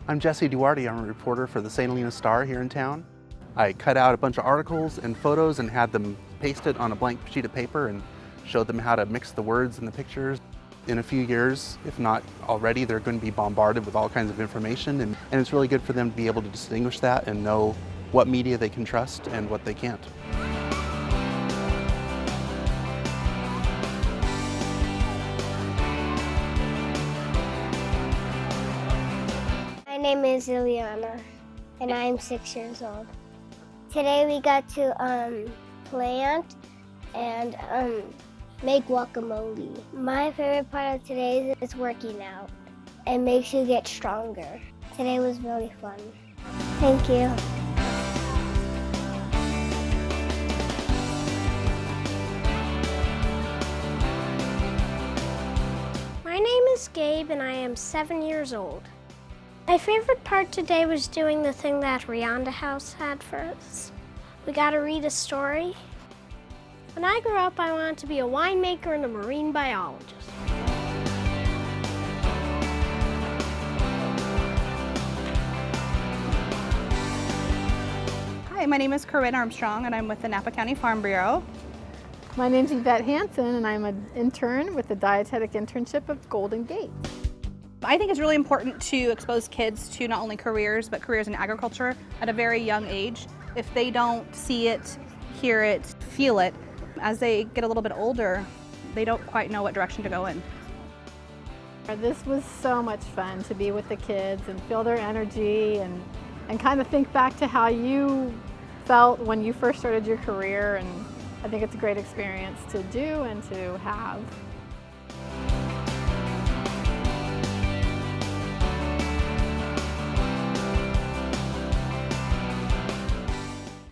I'm Jesse Duarte. I'm a reporter for the St. Helena Star here in town. I cut out a bunch of articles and photos and had them pasted on a blank sheet of paper and showed them how to mix the words and the pictures. In a few years, if not already, they're going to be bombarded with all kinds of information, and it's really good for them to be able to distinguish that and know what media they can trust and what they can't. My name is Ileana, and I'm 6 years old. Today we got to plant and make guacamole. My favorite part of today is working out. It makes you get stronger. Today was really fun. Thank you. My name is Gabe and I am 7 years old. My favorite part today was doing the thing that Rihanna House had for us. We got to read a story. When I grew up, I wanted to be a winemaker and a marine biologist. Hi, my name is Corinne Armstrong and I'm with the Napa County Farm Bureau. My name's Yvette Hansen and I'm an intern with the Dietetic Internship of Golden Gate. I think it's really important to expose kids to not only careers, but careers in agriculture at a very young age. If they don't see it, hear it, feel it, as they get a little bit older, they don't quite know what direction to go in. This was so much fun to be with the kids and feel their energy and kind of think back to how you felt when you first started your career, and I think it's a great experience to do and to have.